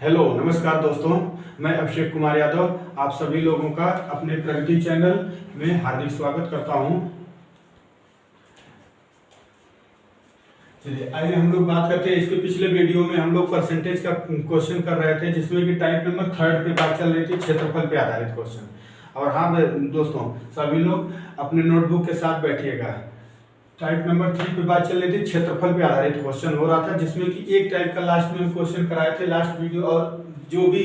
Hello नमस्कार दोस्तों, मैं अभिषेक कुमार यादव आप सभी लोगों का अपने प्रगति चैनल में हार्दिक स्वागत करता हूं। चलिए आइए हम लोग बात करते हैं। इसके पिछले वीडियो में हम लोग परसेंटेज का क्वेश्चन कर रहे थे, जिसमें कि टाइप नंबर 3 पे बात चल रही थी, क्षेत्रफल पे आधारित क्वेश्चन। और हाँ दोस्तों, सभी लोग अपने नोटबुक के साथ बैठिएगा। टाइप नंबर 3 पे बात चल रही थी, क्षेत्रफल पे आधारित क्वेश्चन हो रहा था, जिसमें कि एक टाइप का लास्ट में क्वेश्चन कराए थे लास्ट वीडियो। और जो भी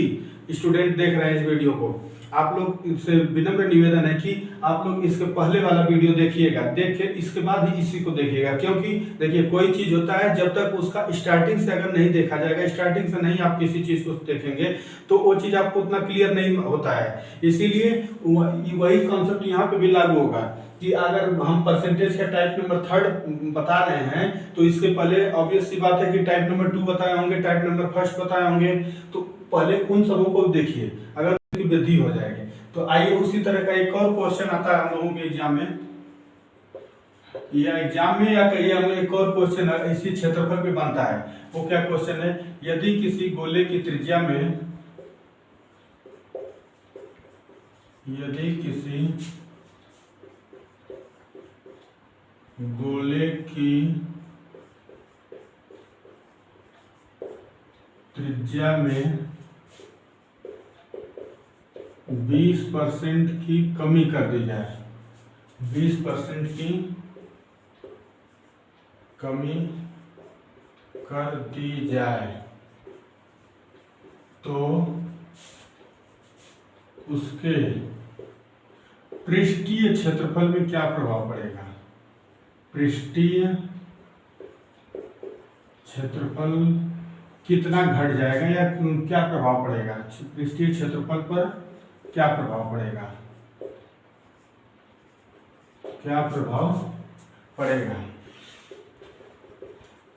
स्टूडेंट देख रहे हैं इस वीडियो को, आप लोग से विनम्र निवेदन है कि आप लोग इसके पहले वाला वीडियो देखिएगा, देख के इसके बाद ही इसी को देखिएगा। क्योंकि देखिए, कोई चीज होता है जब तक उसका स्टार्टिंग से अगर नहीं देखा जाएगा, स्टार्टिंग से नहीं आप किसी चीज को देखेंगे तो वो चीज आपको उतना क्लियर नहीं होता है। इसीलिए वही कॉन्सेप्ट यहाँ पे भी लागू होगा कि अगर हम परसेंटेज का टाइप नंबर 3 बता रहे हैं तो इसके पहले ऑब्वियस सी बात है कि टाइप नंबर 2 बताए होंगे, टाइप नंबर 1 बताए होंगे। तो पहले उन सबों को देखिए, अगर वृद्धि हो जाएगी। तो आइए उसी तरह का एक और क्वेश्चन आता है हम लोगों के एग्जाम में, या कहिए हम एक और क्वेश्चन इसी क्षेत्रफल पे बनता है। वो क्या क्वेश्चन है? यदि किसी गोले की त्रिज्या में गोले की त्रिज्या में 20% की कमी कर दी जाए, 20% की कमी कर दी जाए, तो उसके पृष्ठीय क्षेत्रफल में क्या प्रभाव पड़ेगा? पृष्ठीय क्षेत्रफल कितना घट जाएगा या क्या प्रभाव पड़ेगा? पृष्ठीय क्षेत्रफल पर क्या प्रभाव पड़ेगा? क्या प्रभाव पड़ेगा?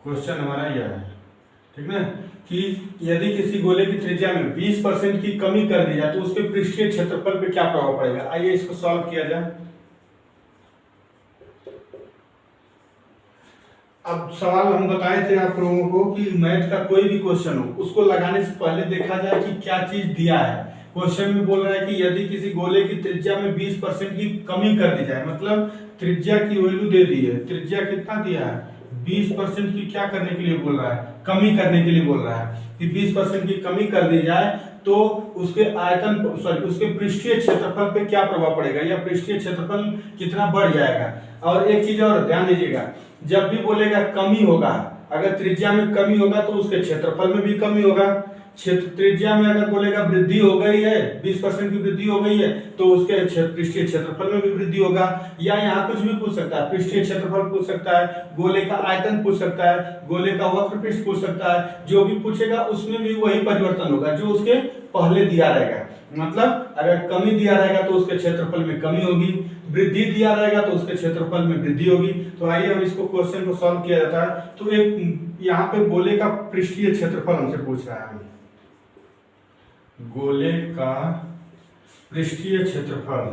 क्वेश्चन हमारा यह है, ठीक ना, कि यदि किसी गोले की त्रिज्या में 20% की कमी कर दी जाए तो उसके पृष्ठीय क्षेत्रफल पे क्या प्रभाव पड़ेगा। आइए इसको सॉल्व किया जाए। अब सवाल हम बताए थे आप लोगों को कि मैथ का कोई भी क्वेश्चन हो, उसको लगाने से पहले देखा जाए कि क्या चीज दिया है। क्वेश्चन में बोल रहा है कि यदि किसी गोले की त्रिज्या में 20% की कमी कर दी जाए, मतलब त्रिज्या की वैल्यू दे दी है। त्रिज्या कितना दिया है? 20% की क्या करने के लिए बोल रहा है? कमी करने के लिए बोल रहा है कि 20% की कमी कर दी जाए तो उसके उसके पृष्ठीय क्षेत्रफल पे क्या प्रभाव पड़ेगा, या पृष्ठीय क्षेत्रफल कितना बढ़ जाएगा। और एक चीज और ध्यान दीजिएगा, जब भी बोलेगा कमी होगा, अगर त्रिज्या में कमी होगा तो उसके क्षेत्रफल में भी कमी होगा। त्रिज्या में अगर बोलेगा वृद्धि हो गई है, 20% की वृद्धि हो गई है, तो उसके पृष्ठीय क्षेत्रफल में भी वृद्धि होगा। या यहाँ कुछ भी पूछ सकता है, पृष्ठीय क्षेत्रफल पूछ सकता है, गोले का आयतन पूछ सकता है, गोले का वक्र पृष्ठ पूछ सकता है। जो भी पूछेगा उसमें भी वही परिवर्तन होगा जो उसके पहले दिया रहेगा। मतलब अगर कमी दिया रहेगा तो उसके क्षेत्रफल में कमी होगी, वृद्धि दिया रहेगा तो उसके क्षेत्रफल में वृद्धि होगी। तो आइए हम इसको क्वेश्चन को सॉल्व किया जाता है। तो एक यहाँ पे गोले का पृष्ठीय क्षेत्रफल हमसे पूछ रहा है, गोले का पृष्ठीय क्षेत्रफल,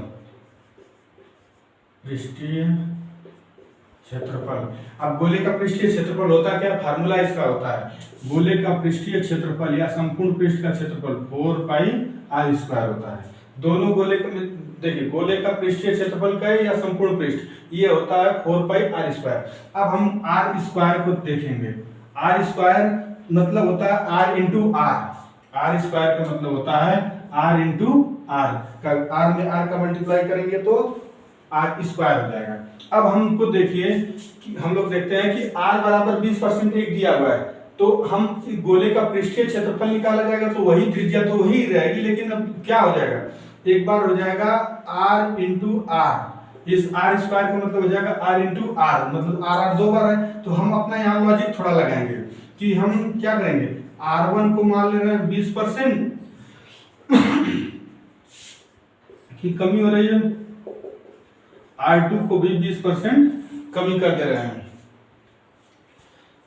अब गोले का पृष्ठीय क्षेत्रफल होता क्या? फार्मूला इसका होता है, गोले का पृष्ठीय क्षेत्रफल या संपूर्ण पृष्ठ का क्षेत्रफल 4πr² होता है। दोनों गोले का देखिए, गोले का पृष्ठीय क्षेत्रफल का है या संपूर्ण पृष्ठ, ये होता है 4πr²। अब हम r² को देखेंगे। r² मतलब होता है r इंटू आर। r² का मतलब होता है r इंटू आर का, r में r का मल्टीप्लाई करेंगे तो r² हो जाएगा। अब हमको देखिए कि हम लोग देखते हैं कि r बराबर 20% एक दिया हुआ है, तो हम गोले का पृष्ठीय क्षेत्रफल निकाला जाएगा तो वही त्रिज्या तो वही रहेगी, लेकिन अब क्या हो जाएगा, एक बार हो जाएगा r इंटू आर। इस r² का मतलब हो जाएगा r इंटू आर, मतलब r 2 बार है। तो हम अपना यहाँ लॉजिक थोड़ा लगाएंगे कि हम क्या करेंगे, r1 को मान ले रहे हैं 20% की कमी हो रही है, r2 को भी 20% कमी कर दे रहे हैं।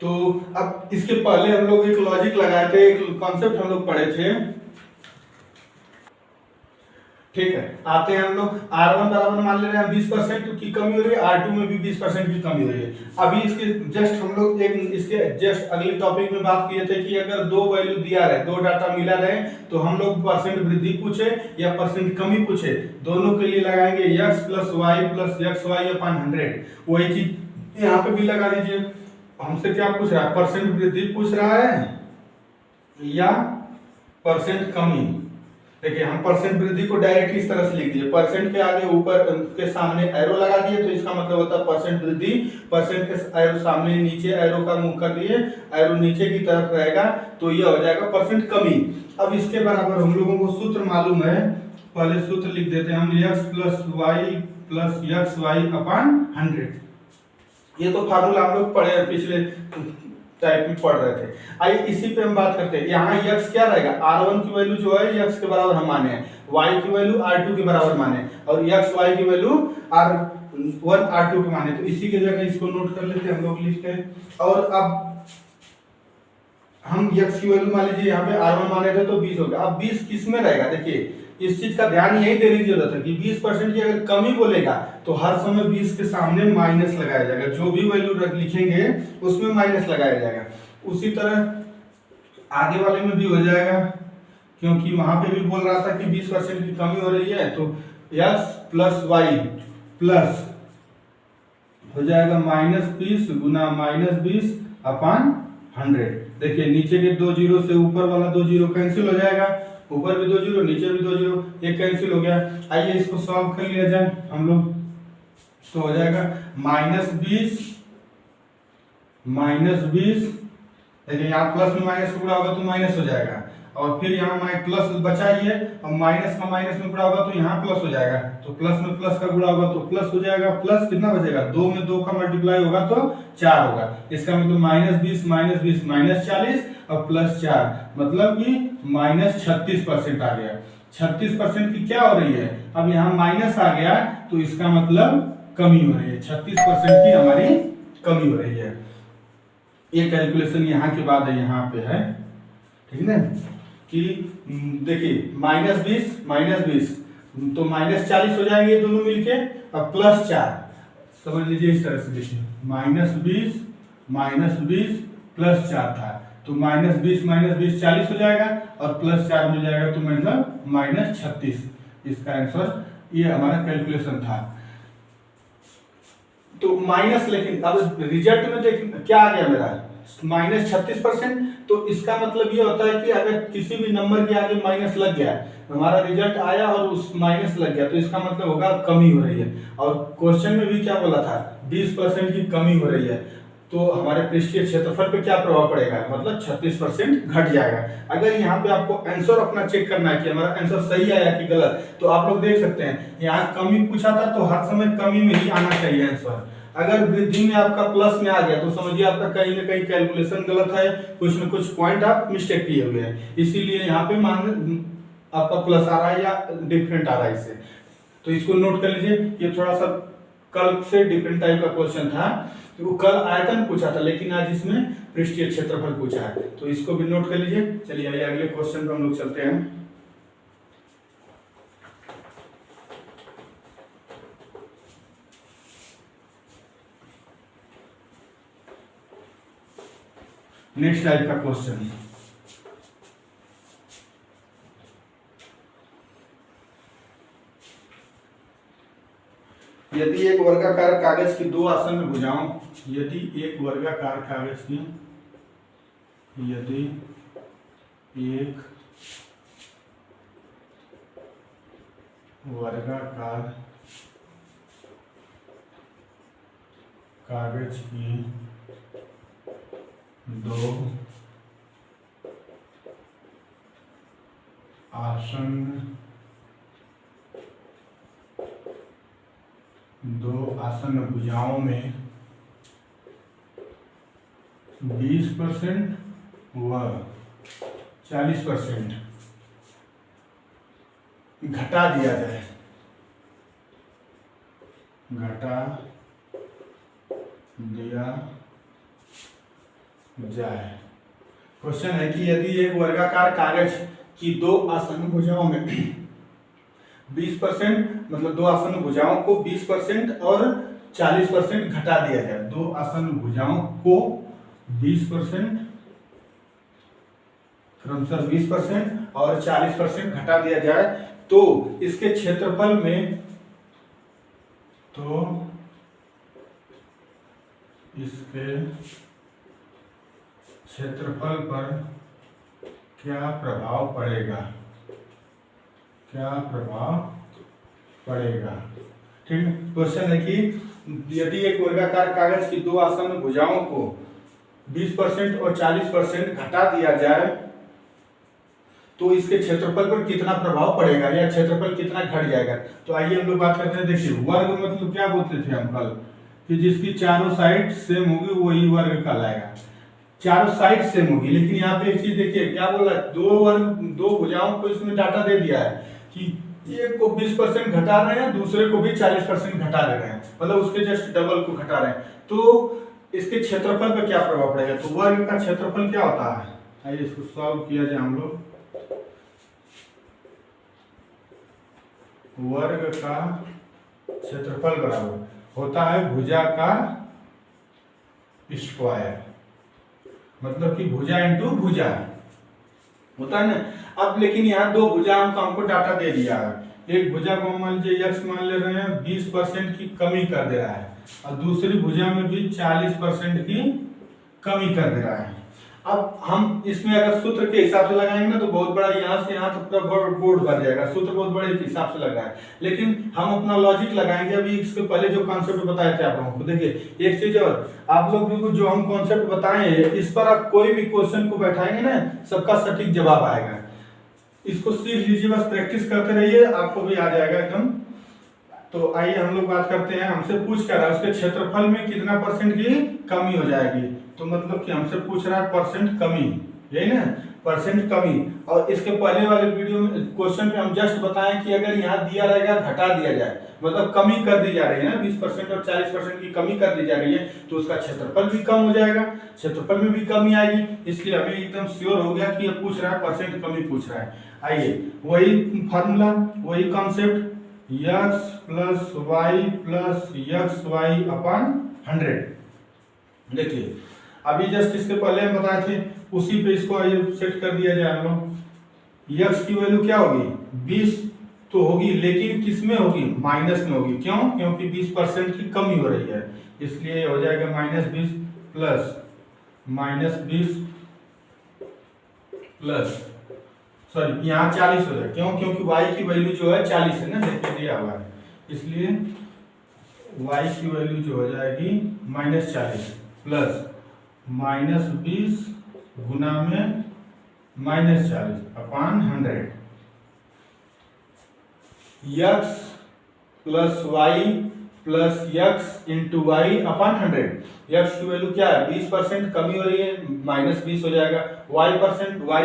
तो अब इसके पहले हम लोग एक लॉजिक लगाए थे, एक कॉन्सेप्ट हम लोग पढ़े थे, ठीक है, आते हैं हम लोग R1 बराबर मान ले रहे हैं 20% की कमी हो रही है, R2 में भी 20% की कमी हो रही है। अभी इसके जस्ट हम लोग एक इसके जस्ट अगले टॉपिक में बात किए थे कि अगर दो वैल्यू दिया रहे, दो डाटा मिला रहे, तो हम लोग परसेंट वृद्धि पूछे या परसेंट कमी पूछे, दोनों के लिए लगाएंगे x plus y plus x y upon 100। वही चीज यहाँ पे भी लगा दीजिए। हमसे क्या पूछ रहा है, परसेंट वृद्धि पूछ रहा है या परसेंट कमी। देखिए हम परसेंट वृद्धि को डायरेक्ट इस तरह से लिख दिए, परसेंट के आगे ऊपर के सामने एरो लगा दिए, तो इसका मतलब होता है परसेंट वृद्धि, परसेंट के एरो सामने नीचे एरो का मुंह कर दिए, एरो नीचे की तरफ रहेगा, तो ये हो जाएगा परसेंट कमी। अब इसके बराबर हम लोगों को सूत्र मालूम है, पहले सूत्र लिख देते हैं हम, x plus y plus x y upon 100। ये तो फार्मूला हम लोग पढ़े पिछले टाइप में पढ़ रहे थे। आइए इसी पे हम बात करते हैं। यहाँ x क्या रहेगा, r1 की वैल्यू जो है x के बराबर हम माने हैं, y की वैल्यू r2 के बराबर माने, और x y की वैल्यू r1 r2 के माने। तो इसी की जगह इसको नोट कर लेते हैं हम लोग लिख के। और अब हम x की वैल्यू मान लीजिए यहाँ पे r1 माने थे तो 20 हो गया। अब 20 किस में रहेगा, देखिए इस चीज का ध्यान यही देने की जरूरत है कि 20% की अगर कमी बोलेगा तो हर समय 20 के सामने माइनस लगाया जाएगा, जो भी वैल्यू लिखेंगे उसमें माइनस लगाया जाएगा। उसी तरह आगे वाले में भी हो जाएगा, क्योंकि वहां पे भी बोल रहा था कि 20% की कमी हो रही है, तो x प्लस वाई प्लस हो जाएगा -20 गुना -20 अपॉन 100। देखिए नीचे के दो जीरो से ऊपर वाला दो जीरो कैंसिल हो जाएगा, ऊपर भी दो जीरो नीचे भी दो जीरो, ये कैंसिल हो गया। आइए इसको सॉल्व कर लिया जाए हम लोग, तो हो जाएगा -20 देखिए यहाँ प्लस में माइनस में गुणा होगा तो माइनस हो जाएगा, और फिर यहाँ प्लस बचा ही है, और माइनस का माइनस में गुणा होगा तो यहाँ प्लस हो जाएगा, तो प्लस में प्लस का गुणा होगा तो प्लस हो जाएगा। प्लस कितना बचेगा, 2 में 2 का मल्टीप्लाई होगा तो 4 होगा। इसका मतलब -20 -40 और +4 मतलब कि -36% आ गया। 36% की क्या हो रही है, अब यहाँ माइनस आ गया तो इसका मतलब कमी हो रही है, 36% की हमारी कमी हो रही है। ये कैलकुलेशन यहाँ के बाद है, यहाँ पे है, ठीक है ना, कि देखिए -20 तो -40 हो जाएंगे दोनों मिलके, और +4 समझ लीजिए इस तरह से। देखिए -20 +4 था, तो -20 40 हो जाएगा, और +4 मिल जाएगा तो मतलब -36। इसका आंसर ये हमारा कैलकुलेशन था। तो माइनस, लेकिन अब रिजल्ट में देखिए क्या आ गया मेरा -36%, तो इसका मतलब ये होता है कि अगर किसी भी नंबर के आगे माइनस लग गया, हमारा रिजल्ट आया और उस माइनस लग गया, तो इसका मतलब होगा कमी हो रही है। और क्वेश्चन में भी क्या बोला था, 20% की कमी हो रही है, तो हमारे पृष्ठीय क्षेत्रफल पे क्या प्रभाव पड़ेगा, मतलब 36% घट जाएगा। अगर यहाँ पे आपको आंसर अपना चेक करना है कि हमारा आंसर सही आया कि गलत, तो आप लोग देख सकते हैं यहाँ कमी पूछा था तो हर समय कमी में ही आना चाहिए आंसर। अगर वृद्धि में आपका प्लस में आ गया तो समझिए आपका कहीं ना कहीं कैलकुलेशन गलत है, कुछ न कुछ पॉइंट आप मिस्टेक किए हुए हैं, इसीलिए यहाँ पे मान आपका प्लस आ रहा है या डिफरेंट आ रहा है इससे। तो इसको नोट कर लीजिए, ये थोड़ा सा कल से डिफरेंट टाइप का क्वेश्चन था, तो वो कल आयतन पूछा था लेकिन आज इसमें पृष्ठीय क्षेत्रफल पूछा है, तो इसको भी नोट कर लीजिए। चलिए आइए अगले क्वेश्चन पे हम लोग चलते हैं। नेक्स्ट टाइप का क्वेश्चन, यदि एक वर्गाकार कागज की दो आसन्न भुजाओं, यदि एक वर्गाकार कागज की यदि एक वर्गाकार कागज की दो आसन्न भुजाओं में 20% व 40% घटा दिया जाए, क्वेश्चन है कि यदि एक वर्गाकार कागज की दो आसन्न भुजाओं में 20% मतलब दो आसन भुजाओं को 20% और 40% घटा दिया जाए। दो आसन भुजाओं को 20% क्रमशः 20% और 40% घटा दिया जाए तो इसके क्षेत्रफल में इसके क्षेत्रफल पर क्या प्रभाव पड़ेगा, ठीक है। क्वेश्चन है कि यदि एक वर्गाकार कागज की दो आसन भुजाओं को 20% और 40% घटा दिया जाए तो इसके क्षेत्रफल पर कितना प्रभाव पड़ेगा या क्षेत्रफल कितना घट जाएगा। तो आइए हम लोग बात करते हैं। देखिए वर्ग मतलब क्या बोलते थे हम कल कि जिसकी चारों साइड सेम होगी वही वर्ग कहलाएगा। चारों साइड सेम होगी, लेकिन यहाँ पे एक चीज देखिए क्या बोल रहा है, दो भुजाओं को इसमें डाटा दे दिया है कि एक को 20% घटा रहे हैं, दूसरे को भी 40% घटा दे रहे हैं, मतलब उसके जस्ट डबल को घटा रहे हैं। तो इसके क्षेत्रफल पर क्या प्रभाव पड़ेगा। तो वर्ग का क्षेत्रफल क्या होता है, आइए इसको सॉल्व किया जाए हम लोग। वर्ग का क्षेत्रफल बराबर होता है भुजा का स्क्वायर, मतलब कि भुजा इंटू भुजा होता है ना। अब लेकिन यहाँ दो भुजा हमको डाटा दे दिया है, एक भुजा को मान लीजिए x मान ले रहे हैं 20% की कमी कर दे रहा है और दूसरी भुजा में भी 40% की कमी कर दे रहा है। अब हम इसमें अगर सूत्र के हिसाब से लगाएंगे ना तो बहुत बड़ा यहाँ से यहाँ तक पूरा बोर्ड भर जाएगा, सूत्र बहुत बड़े हिसाब से लग रहा है, लेकिन हम अपना लॉजिक लगाएंगे। अभी इसके पहले जो कॉन्सेप्ट बताए थे आप लोगों को, देखिए एक चीज और, आप लोग को जो हम कॉन्सेप्ट बताए हैं इस पर आप कोई भी क्वेश्चन को बैठाएंगे ना सबका सटीक जवाब आएगा। इसको सीख लीजिए, बस प्रैक्टिस करते रहिए, आपको भी आ जाएगा एकदम। तो आइए हम लोग बात करते हैं, हमसे पूछ क्या रहा है उसके क्षेत्रफल में कितना परसेंट की कमी हो जाएगी। तो मतलब कि हमसे पूछ रहा है परसेंट कमी, यही ना, परसेंट कमी। और इसके पहले वाले वीडियो में क्वेश्चन में हम जस्ट बताएं कि अगर यहाँ दिया रहेगा घटा दिया जाए, मतलब कमी कर दी जा रही है ना, 20% और 40% की कमी कर दी जा रही है, तो उसका क्षेत्रफल भी कम हो जाएगा, क्षेत्रफल में भी कमी आएगी। इसलिए हमें एकदम श्योर हो गया कि ये पूछ रहा है परसेंट कमी पूछ रहा है। आइए वही फार्मूला, वही concept, x plus y plus x y upon 100। देखिए अभी जस्ट इसके पहले हम बताए थे, उसी पे इसको आइए सेट कर दिया जाए हम लोग। x की वैल्यू क्या होगी 20 तो होगी, लेकिन किस में होगी, माइनस में होगी। क्यों, क्योंकि 20% की कमी हो रही है, इसलिए हो जाएगा -20 प्लस -20 प्लस सॉरी यहाँ 40 हो जाए। क्यों, क्योंकि y की वैल्यू जो है 40 है ना, देखिए दिया हुआ है, इसलिए y की वैल्यू जो हो जाएगी -40 प्लस -20 गुना में -40 upon 100। x plus y plus x into y upon 100। x की वैल्यू क्या है 20% कमी हो रही है, -20 हो जाएगा। y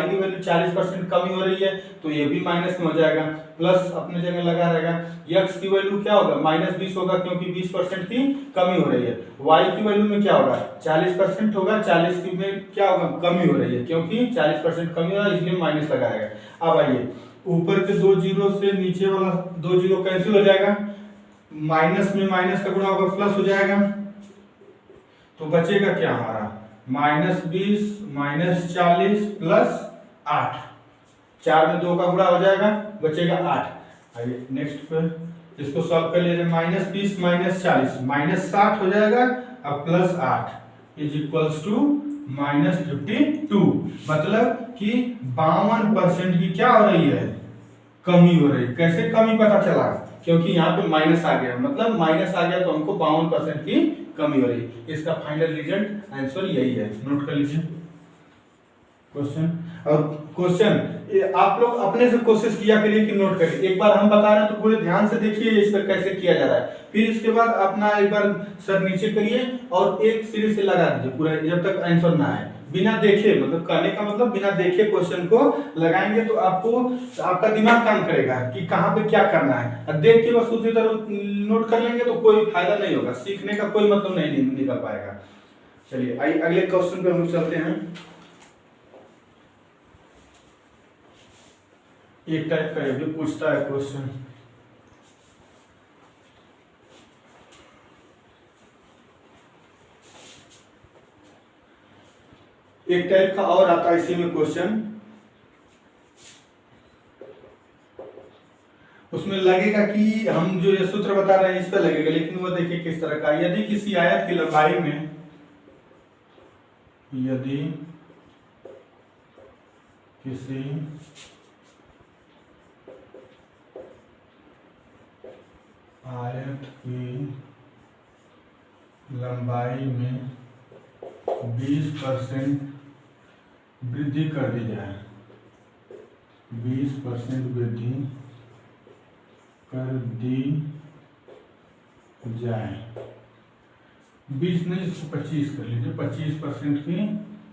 की वैल्यू 40% कमी हो रही है, तो ये भी माइनस में हो जाएगा, प्लस अपने जगह लगा रहेगा। x की वैल्यू क्या होगा -20 होगा, क्योंकि 20% की कमी हो रही है। y की वैल्यू में क्या होगा 40% होगा, 40 की में क्या होगा कमी हो रही है, क्योंकि 40% कमी हो रहा है, इसलिए माइनस लगा रहेगा। अब आइए ऊपर के दो जीरो से नीचे वाला दो जीरो कैंसिल हो जाएगा, माइनस में माइनस का गुणा होगा प्लस हो जाएगा, तो बचेगा क्या हमारा -20 -40 प्लस 8, 4 में 2 का गुणा हो जाएगा, बचेगा 8। आइए नेक्स्ट पे इसको सॉल्व कर लीजिए। -20 -40 -60 हो जाएगा अब प्लस 8 इज इक्वल्स टू -52। मतलब कि 52% की क्या हो रही है कमी हो रही है। कैसे कमी पता चला, क्योंकि यहाँ पे माइनस आ गया, मतलब माइनस आ गया तो हमको 52% की कमी हो रही है। इसका फाइनल रिजल्ट आंसर यही है, नोट कर लीजिए क्वेश्चन। और क्वेश्चन आप लोग अपने से कोशिश किया करिए कि नोट करिए। एक बार हम बता रहे हैं तो पूरे ध्यान से देखिए इस पर कैसे किया जा रहा है, फिर इसके बाद अपना एक बार सर नीचे करिए और एक सिरे से लगा दीजिए पूरा, जब तक आंसर ना आए। बिना देखे, मतलब कहने का मतलब बिना देखे क्वेश्चन को लगाएंगे तो आपको आपका दिमाग काम करेगा कि कहाँ पे क्या करना है, और देख के बस उसी तरह नोट कर लेंगे तो कोई फायदा नहीं होगा, सीखने का कोई मतलब नहीं निकल पाएगा। चलिए आइए अगले क्वेश्चन पे हम लोग चलते हैं। एक टाइप का ये भी पूछता है क्वेश्चन, एक टाइप का और आता है इसी में क्वेश्चन, उसमें लगेगा कि हम जो ये सूत्र बता रहे हैं इस पर लगेगा, लेकिन वो देखिए किस तरह का। यदि किसी आयत की लंबाई में, यदि किसी आयत की लंबाई में 20% वृद्धि कर दी जाए, 20% वृद्धि कर दी जाए, 20 नहीं इसको 25 कर लीजिए, 25% की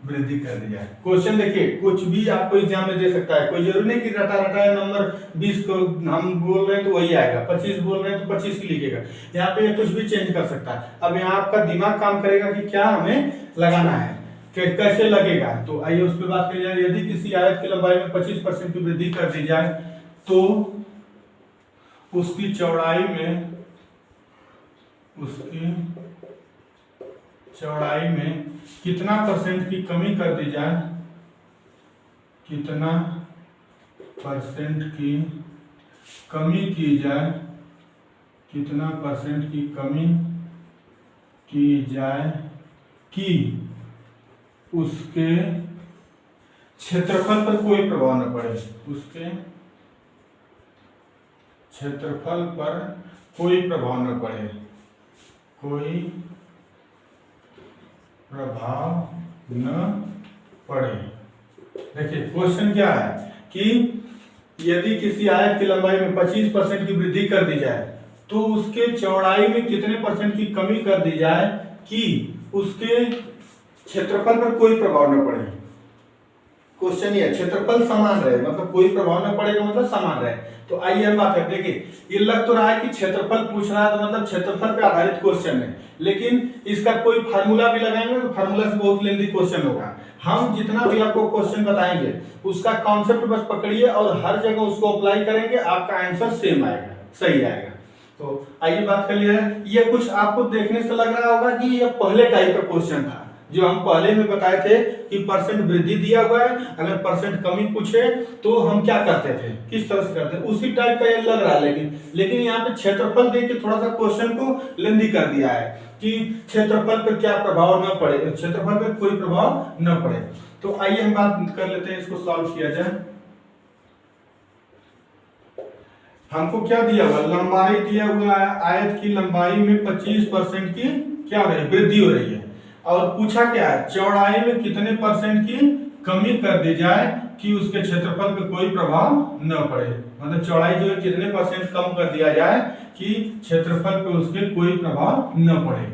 वृद्धि कर दी जाए। क्वेश्चन देखिए कुछ भी आपको एग्जाम में दे सकता है, कोई जरूरी नहीं कि रटा रटा नंबर 20 को हम बोल रहे हैं तो वही आएगा, 25 बोल रहे हैं तो 25 ही लिखेगा। यहाँ पे कुछ भी चेंज कर सकता है। अब यहाँ आपका दिमाग काम करेगा कि क्या हमें लगाना है, कैसे लगेगा। तो आइए उस पर बात करी जाए। यदि किसी आयत की लंबाई में 25% की वृद्धि कर दी जाए तो उसकी चौड़ाई में कितना परसेंट की कमी कर दी जाए, कितना परसेंट की कमी की जाए, कितना परसेंट की कमी की जाए कि उसके क्षेत्रफल पर कोई प्रभाव न पड़े, उसके क्षेत्रफल पर कोई प्रभाव न पड़े, कोई प्रभाव न पड़े। देखिए क्वेश्चन क्या है कि यदि किसी आयत की लंबाई में 25% की वृद्धि कर दी जाए तो उसके चौड़ाई में कितने परसेंट की कमी कर दी जाए कि उसके क्षेत्रफल पर कोई प्रभाव न पड़े। क्वेश्चन ये क्षेत्रफल समान रहे, मतलब कोई प्रभाव न पड़ेगा मतलब समान रहे। तो आइए हम बात करते हैं। देखिए ये लग तो रहा है कि क्षेत्रफल पूछ रहा है तो मतलब क्षेत्रफल पे आधारित क्वेश्चन है, लेकिन इसका कोई फार्मूला भी लगाएंगे तो फार्मूला से बहुत लेंथी क्वेश्चन होगा। हम जितना भी आपको क्वेश्चन बताएंगे उसका कॉन्सेप्ट बस पकड़िए और हर जगह उसको अप्लाई करेंगे, आपका आंसर सेम आएगा, सही आएगा। तो आइए बात कर लिया है। ये कुछ आपको देखने से लग रहा होगा कि ये पहले टाइप का क्वेश्चन था जो हम पहले में बताए थे कि परसेंट वृद्धि दिया हुआ है, अगर परसेंट कमी पूछे तो हम क्या करते थे, किस तरह से करते थे, उसी टाइप का ये लग रहा है। लेकिन यहाँ पे क्षेत्रफल देख के थोड़ा सा क्वेश्चन को लेंदी कर दिया है कि क्षेत्रफल पर क्या प्रभाव न पड़े, क्षेत्रफल पर कोई प्रभाव न पड़े। तो आइए हम बात कर लेते हैं, इसको सॉल्व किया जाए। हमको क्या दिया हुआ, लंबाई दिया हुआ है, आयत की लंबाई में 25% की क्या हो रही है, वृद्धि हो रही है। और पूछा क्या है, चौड़ाई में कितने परसेंट की कमी कर दी जाए कि उसके क्षेत्रफल पे कोई प्रभाव न पड़े, मतलब चौड़ाई जो है कितने परसेंट कम कर दिया जाए कि क्षेत्रफल पे उसके कोई प्रभाव न पड़े।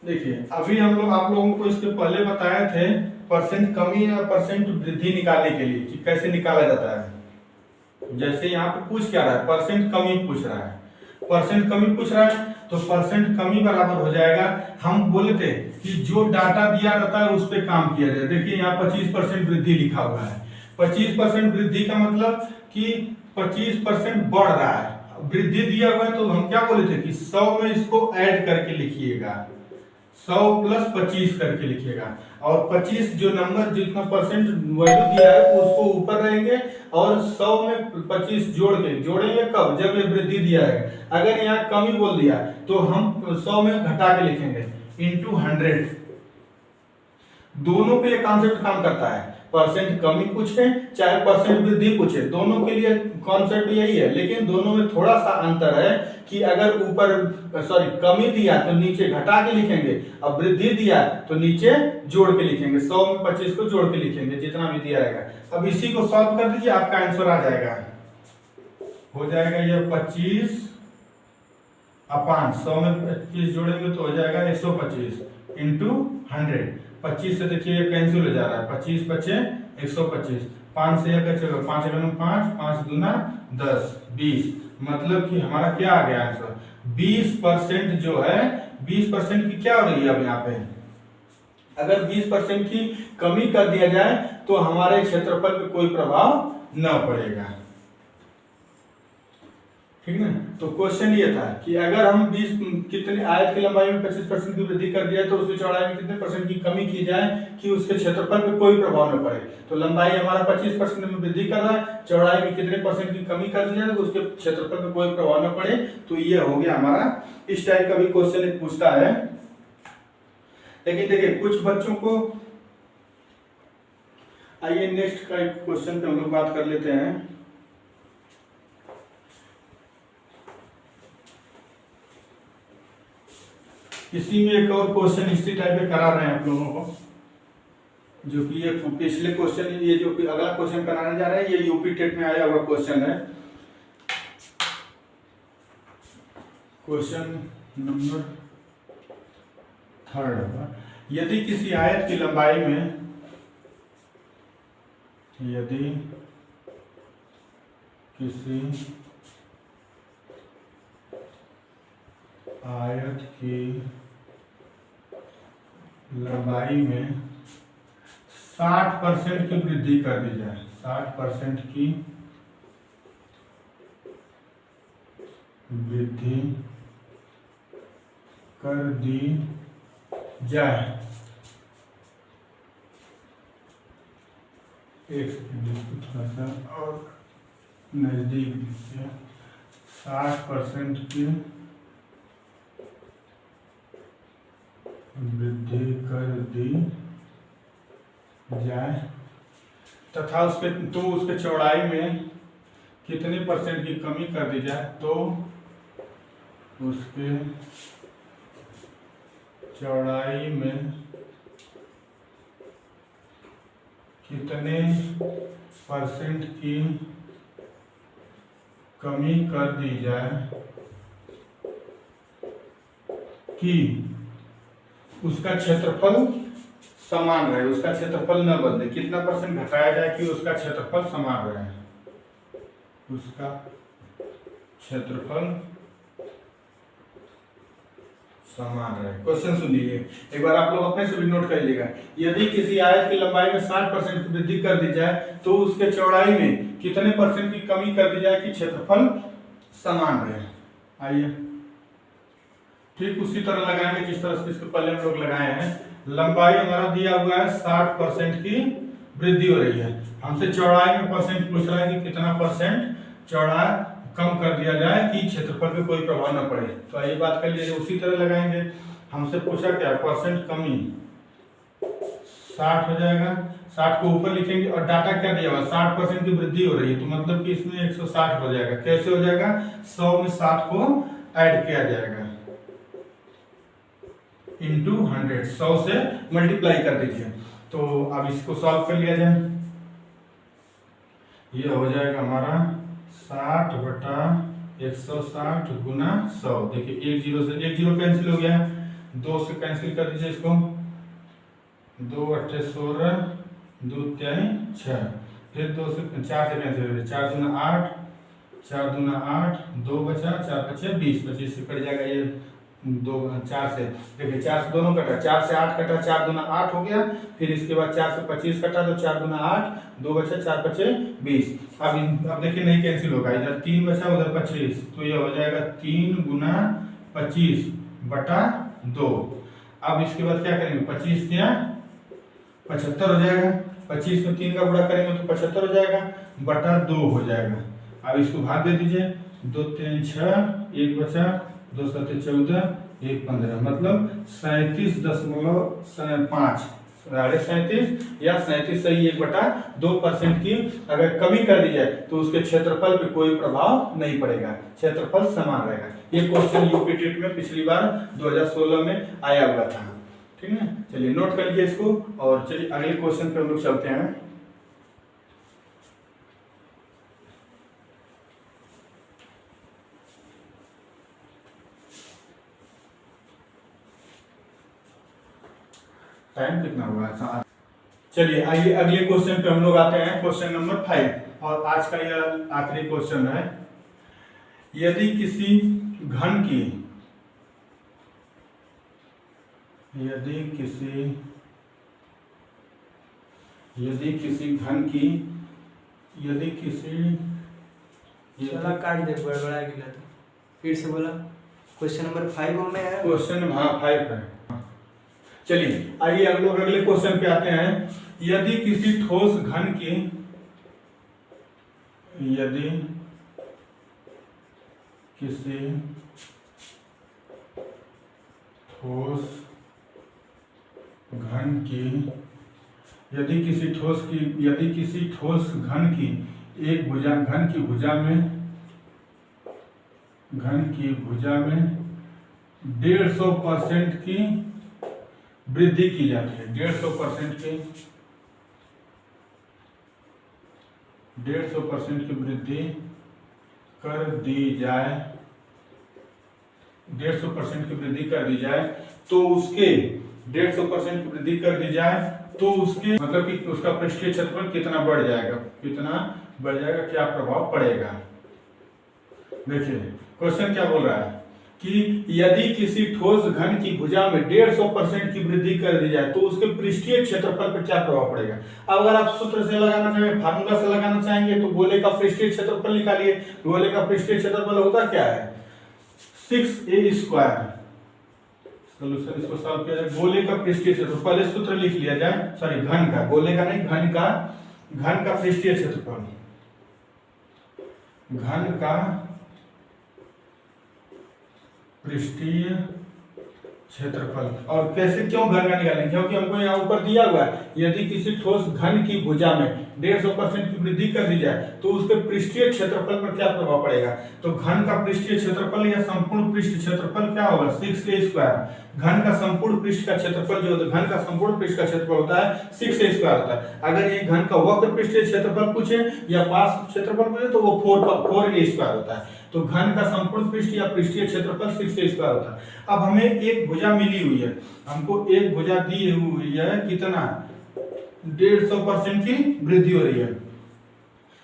देखिए अभी हम लोग आप लोगों को इसके पहले बताए थे परसेंट कमी या परसेंट वृद्धि निकालने के लिए कि कैसे निकाला जाता है। जैसे यहाँ पे पूछ क्या रहा है, परसेंट कमी पूछ रहा है, परसेंट कमी पूछ रहा है तो परसेंट कमी बराबर हो जाएगा, हम बोले थे कि जो डाटा दिया रहता है उस पर काम किया जाए। देखिए यहाँ 25% वृद्धि लिखा हुआ है, 25% वृद्धि का मतलब कि 25% बढ़ रहा है, वृद्धि दिया हुआ है तो हम क्या बोले थे कि 100 में इसको ऐड करके लिखिएगा, 100 प्लस 25 करके लिखिएगा। और 25 जो नंबर जितना परसेंट वैल्यू दिया है उसको ऊपर रहेंगे और 100 में 25 जोड़ेंगे कब, जब ये वृद्धि दिया है। अगर यहाँ कमी बोल दिया तो हम 100 में घटा के लिखेंगे इंटू 100। दोनों पे ये कॉन्सेप्ट काम करता है, परसेंट कमी पूछे चाहे परसेंट वृद्धि पूछे, दोनों के लिए कॉन्सेप्ट यही है। लेकिन दोनों में थोड़ा सा अंतर है कि अगर ऊपर कमी दिया तो नीचे घटा के लिखेंगे, और वृद्धि दिया तो नीचे जोड़ के लिखेंगे, 100 में 25 को जोड़ के लिखेंगे जितना भी दिया रहेगा। अब इसी को सॉल्व कर दीजिए, आपका आंसर आ जाएगा, हो जाएगा ये 25 अपान 100 में 25 जोड़ेंगे तो हो जाएगा 125 इंटू 100। 25 से देखिए कैंसिल हो जा रहा है, 25 बचे 125, 5 से यह चलो 5 5 5 दूना 10 20, मतलब कि हमारा क्या आ गया आंसर 20% जो है 20% की क्या हो रही है अब यहाँ पे, अगर 20% की कमी कर दिया जाए तो हमारे क्षेत्रफल पे कोई प्रभाव न पड़ेगा, ठीक ना। तो क्वेश्चन ये था कि अगर हम 20 कितने आयत की लंबाई में 25% की वृद्धि कर दिया तो उसकी चौड़ाई में कितने परसेंट की कमी की जाए कि उसके क्षेत्रफल पे कोई प्रभाव न पड़े। तो लंबाई हमारा 25% में वृद्धि कर रहा है, चौड़ाई में कितने परसेंट की कमी कर दी जाए तो उसके क्षेत्रफल पे कोई प्रभाव न पड़े। तो ये हो गया हमारा, इस टाइप का भी क्वेश्चन पूछता है। लेकिन देखिए कुछ बच्चों को, आइए नेक्स्ट का क्वेश्चन पे हम लोग बात कर लेते हैं। इसी में एक और क्वेश्चन इसी टाइप पे करा रहे हैं आप लोगों को, जो कि ये पिछले क्वेश्चन, ये जो अगला क्वेश्चन कराने जा रहे हैं ये यूपी टेट में आया हुआ क्वेश्चन है। क्वेश्चन नंबर 3 यदि किसी आयत की लंबाई में, यदि किसी आयत की लंबाई में 60% की वृद्धि कर दी जाए, 60% की वृद्धि कर दी जाए, एक सेकंड इसको थोड़ा सा और नजदीक लीजिए, 60% की वृद्धि कर दी जाए तथा उसके चौड़ाई में कितने परसेंट की कमी कर दी जाए तो उसके चौड़ाई में कितने परसेंट की कमी कर दी जाए कि उसका क्षेत्रफल समान रहे, उसका क्षेत्रफल न बदले। कितना परसेंट घटाया जाए कि उसका क्षेत्रफल समान रहे, उसका क्षेत्रफल समान रहे। क्वेश्चन सुन लीजिए एक बार, आप लोग अपने से भी नोट कर लीजिएगा। यदि किसी आयत की लंबाई में 60% की वृद्धि कर दी जाए तो उसके चौड़ाई में कितने परसेंट की कमी कर दी जाए कि क्षेत्रफल समान रहे। आइए ठीक उसी तरह लगाएंगे जिस तरह से इसके पहले हम लोग लगाए हैं। लंबाई हमारा दिया हुआ है 60% की वृद्धि हो रही है, हमसे चौड़ाई में परसेंट पूछ रहा है कि कितना परसेंट चौड़ा कम कर दिया जाए कि क्षेत्रफल पे कोई प्रभाव न पड़े। तो आइए बात कर लीजिए, उसी तरह लगाएंगे। हमसे पूछा क्या, परसेंट कमी 60 हो जाएगा, 60 को ऊपर लिखेंगे और डाटा क्या दिया हुआ 60% की वृद्धि हो रही है, तो मतलब कि इसमें 160 हो जाएगा। कैसे हो जाएगा, 100 में 60 को ऐड किया जाएगा इंटू 100, 100 से मल्टीप्लाई कर दीजिए। तो अब इसको सॉल्व कर लिया जाए, ये हो जाएगा हमारा 60 बटा 160 गुना 100। देखिए एक जीरो से एक जीरो कैंसिल हो गया, 2 से कैंसिल कर दीजिए इसको, 2 8 16, 2 3 6, फिर 2 से 4 से कैंसिल हो गया, 4 दूना 8, 4 दूना 8, 2 बचा, 4 बचे 20, 25 से कट जाएगा ये 2 4 से। देखिए 4 से दोनों कटा, 4 से 8 कटा, 4 दूना 8 हो गया, फिर इसके बाद 4 से 25 कटा तो 4 दूना 8, 2 बचा, 4 बचे 20। अब देखिए नहीं कैंसिल होगा, इधर 3 बचा उधर 25, तो ये हो जाएगा 3 गुना 25 बटा 2। अब इसके बाद क्या करेंगे, 25 या 75 हो जाएगा, 25 में 3 का गुणा करेंगे तो 75 हो जाएगा, बटा 2 हो जाएगा। अब इसको भाग दे दीजिए, 2 3 6, 1 बचा, 2 7 14, 1 15, मतलब 37.5, 37 या 37 सही 1/2% की अगर कमी कर दी जाए तो उसके क्षेत्रफल पे कोई प्रभाव नहीं पड़ेगा, क्षेत्रफल समान रहेगा। ये क्वेश्चन यूपी टेट में पिछली बार 2016 में आया हुआ था। ठीक है, चलिए नोट कर लीजिए इसको और चलिए अगले क्वेश्चन पे हम लोग चलते हैं। टाइम कितना हुआ, चलिए आइए अगले क्वेश्चन पे हम लोग आते हैं, क्वेश्चन नंबर 5 और आज का यह आखिरी क्वेश्चन है। यदि किसी घन की काट दे बड़ा गिला फिर से बोला। क्वेश्चन नंबर 5 में है। क्वेश्चन हाँ 5 है। चलिए आइए हम लोग अगले क्वेश्चन पे आते हैं। यदि किसी ठोस घन की यदि किसी ठोस घन की यदि किसी ठोस घन की एक भुजा घन की भुजा में 150% की वृद्धि की जाती है। 150% की वृद्धि कर दी जाए 150% की वृद्धि कर दी जाए तो उसके 150% की वृद्धि कर दी जाए तो उसके मतलब कि उसका पृष्ठीय क्षेत्रफल कितना बढ़ जाएगा, क्या प्रभाव पड़ेगा। देखिए क्वेश्चन क्या बोल रहा है कि यदि किसी ठोस घन की भुजा में 150% की वृद्धि कर दी जाए तो उसके पृष्ठीय क्षेत्रफल पर क्या प्रभाव पड़ेगा। अगर आप सूत्र से लगाना चाहेंगे, फार्मूला से लगाना चाहेंगे तो गोले का पृष्ठीय क्षेत्रफल निकालिए। गोले का पृष्ठीय क्षेत्रफल होता क्या है 6a²। सोल्यूशन इसको सॉल्व किया जाए। गोले का पृष्ठीय क्षेत्रफल पहले सूत्र लिख लिया जाए, सॉरी घन का, गोले का नहीं, घन का पृष्ठीय क्षेत्रफल, घन का पृष्ठीय क्षेत्रफल। और कैसे क्यों घन का निकालेंगे, क्योंकि हमको यहाँ ऊपर दिया हुआ है यदि किसी ठोस घन की भुजा में 150% की वृद्धि कर दी जाए तो उसके पृष्ठीय क्षेत्रफल पर क्या प्रभाव पड़ेगा। तो घन का पृष्ठीय क्षेत्रफल या संपूर्ण पृष्ठ क्षेत्रफल क्या होगा 6a²। घन का संपूर्ण पृष्ठ का क्षेत्रफल जो होता है, घन का संपूर्ण पृष्ठ का क्षेत्रफल होता है 6a² होता है। अगर ये घन का वक्र पृष्ठीय क्षेत्रफल पूछे या पार्श्व क्षेत्रफल पूछे तो वो 4a² होता है। तो घन का संपूर्ण पृष्ठ या पृष्ठीय क्षेत्रफल 6a² होता है। अब हमें एक भुजा मिली हुई है, हमको एक भुजा दी हुई है, कितना 150% की वृद्धि हो रही है।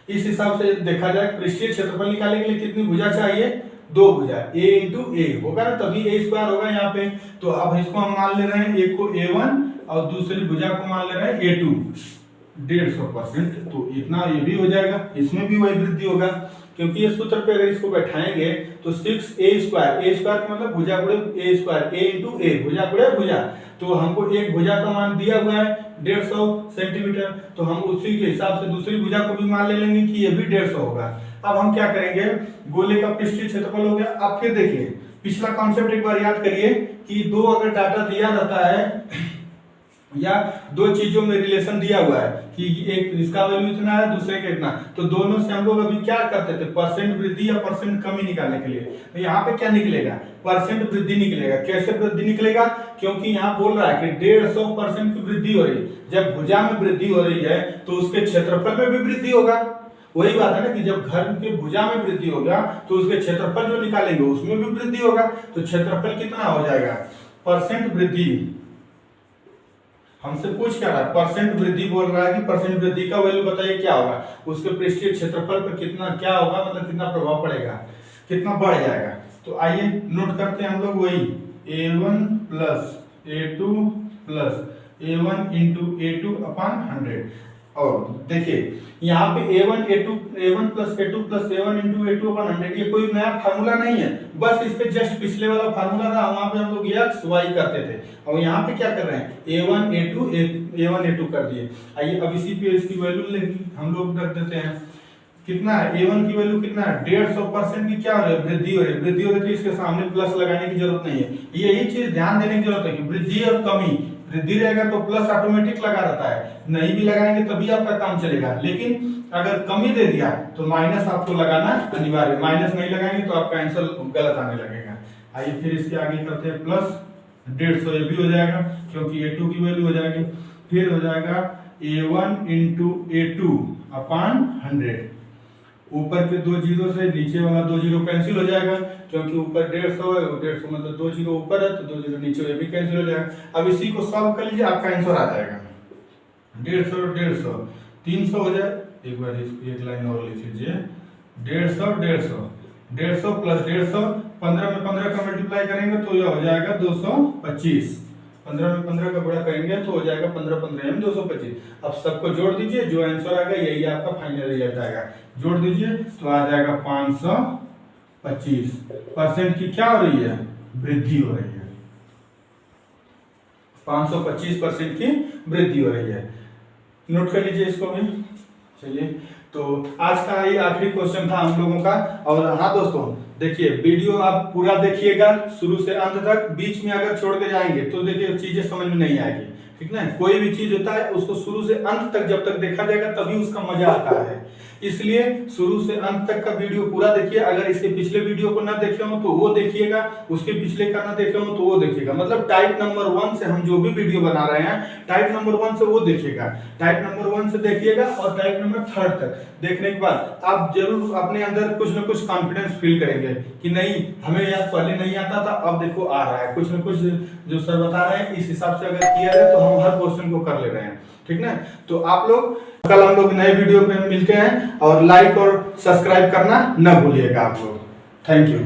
इस हिसाब से देखा जाए पृष्ठीय क्षेत्रफल निकालने के लिए कितनी भुजा चाहिए, 2 भुजा, a इंटू ए होगा ना, तभी a² होगा यहाँ पे। तो अब इसको हम मान ले रहे हैं, एक को a1 और दूसरी भुजा को मान ले रहे हैं a2। 150% तो इतना ये भी हो जाएगा, इसमें भी वही वृद्धि होगा, क्योंकि ये सूत्र पे अगर इसको बैठाएंगे तो 6a² का मतलब भुजा गुणे a², a इंटू ए, भुजा गुणे भुजा। तो हमको एक भुजा का मान दिया हुआ है 150 सेंटीमीटर, तो हम उसी के हिसाब से दूसरी भुजा को भी मान ले लेंगे कि ये भी 150 होगा। अब हम क्या करेंगे, गोले का पृष्ठीय क्षेत्रफल हो गया। अब फिर देखिए पिछला कॉन्सेप्ट एक बार याद करिए कि दो अगर डाटा दिया रहता है या दो चीजों में रिलेशन दिया हुआ है कि एक इसका वैल्यू इतना है दूसरे का इतना, तो दोनों से हम लोग अभी क्या करते थे, परसेंट वृद्धि या परसेंट कमी निकालने के लिए। तो यहाँ पे क्या निकलेगा, परसेंट वृद्धि निकलेगा। कैसे वृद्धि निकलेगा, क्योंकि यहाँ बोल रहा है कि 150% की वृद्धि हो रही। जब भुजा में वृद्धि हो रही है तो उसके क्षेत्रफल में भी वृद्धि होगा। वही बात है ना कि जब घर के भुजा में वृद्धि होगा तो उसके क्षेत्रफल जो निकालेंगे उसमें भी वृद्धि होगा। तो क्षेत्रफल कितना हो जाएगा, परसेंट वृद्धि। हमसे पूछ क्या रहा है, परसेंट वृद्धि बोल रहा है कि परसेंट वृद्धि का वैल्यू बताइए क्या होगा, उसके पृष्ठीय क्षेत्रफल पर कितना क्या होगा, मतलब कितना प्रभाव पड़ेगा, कितना बढ़ जाएगा। तो आइए नोट करते हैं हम लोग वही a1 plus a2 plus a1 into a2 upon 100। और देखिए यहाँ पे a1 plus a2 plus a1 into a2 upon 100 ये कोई नया फार्मूला नहीं है, बस इस पे जस्ट पिछले वाला फार्मूला था, वहां पे हम लोग x y करते थे और यहाँ पे क्या कर रहे हैं a1 a2 कर दिए। आइए अब इसी पे इसकी वैल्यू हम लोग रख देते हैं। कितना है, a1 की वैल्यू कितना है, 150% की क्या हो रही है, वृद्धि हो रही है। वृद्धि हो रही है तो इसके सामने प्लस लगाने की जरूरत नहीं है। यही चीज ध्यान देने की जरूरत है कि वृद्धि और कमी, वृद्धि रहेगा तो प्लस ऑटोमेटिक लगा रहता है, नहीं भी लगाएंगे तभी आपका काम चलेगा। लेकिन अगर कमी दे दिया तो माइनस आपको लगाना अनिवार्य, माइनस नहीं लगाएंगे तो आपका आंसर गलत आने लगेगा। आइए फिर इसके आगे करते हैं प्लस 150, ये भी हो जाएगा क्योंकि a2 की वैल्यू हो जाएगी। फिर हो जाएगा a1 इंटू a2 अपॉन 100। ऊपर के दो जीरो से नीचे वाला दो जीरो कैंसिल हो जाएगा, क्योंकि ऊपर 150 है, 150 मतलब दो जीरो ऊपर है तो दो जीरो नीचे, ये भी कैंसिल हो जाएगा। अब इसी को सॉल्व कर लीजिए, आपका आंसर आ जाएगा 150 300 हो जाए। एक बार एक लाइन और लिख लीजिए, 150 प्लस 150, 15 में 15 का मल्टीप्लाई करेंगे तो यह हो जाएगा 225। 15 में 15 का गुणा करेंगे तो हो जाएगा 15 15 में 225। अब सबको जोड़ दीजिए, जो आंसर आएगा यही आपका फाइनल रिजल्ट आएगा। जोड़ दीजिए तो आ जाएगा 525% की क्या हो रही है, वृद्धि हो रही है। 525% की वृद्धि हो रही है। नोट कर लीजिए इसको भी। चलिए, तो आज का ये आखिरी क्वेश्चन था हम लोगों का। और हाँ दोस्तों, देखिए वीडियो आप पूरा देखिएगा शुरू से अंत तक। बीच में अगर छोड़ के जाएंगे तो देखिए चीजें समझ में नहीं आएगी, ठीक ना। कोई भी चीज होता है उसको शुरू से अंत तक जब तक देखा जाएगा तभी उसका मजा आता है। इसलिए शुरू से अंत तक का वीडियो पूरा देखिए। अगर इसके पिछले वीडियो को ना देखे हो तो वो देखिएगा, उसके पिछले का ना देखे हो तो वो देखिएगा। मतलब टाइप नंबर 1 से हम जो भी वीडियो बना रहे हैं, टाइप नंबर 1 से वो देखिएगा, टाइप नंबर 1 से देखिएगा और टाइप नंबर 3 तक देखने के बाद आप जरूर अपने अंदर कुछ ना कुछ कॉन्फिडेंस फील करेंगे कि नहीं, हमें यार पहले नहीं आता था, अब देखो आ रहा है। कुछ ना कुछ जो सर बता रहे हैं इस हिसाब से अगर किया जाए तो हम हर क्वेश्चन को कर ले रहे हैं, ठीक ना। तो आप लोग कल हम लोग नए वीडियो में मिलते हैं और लाइक और सब्सक्राइब करना न भूलिएगा आप लोग। Thank you.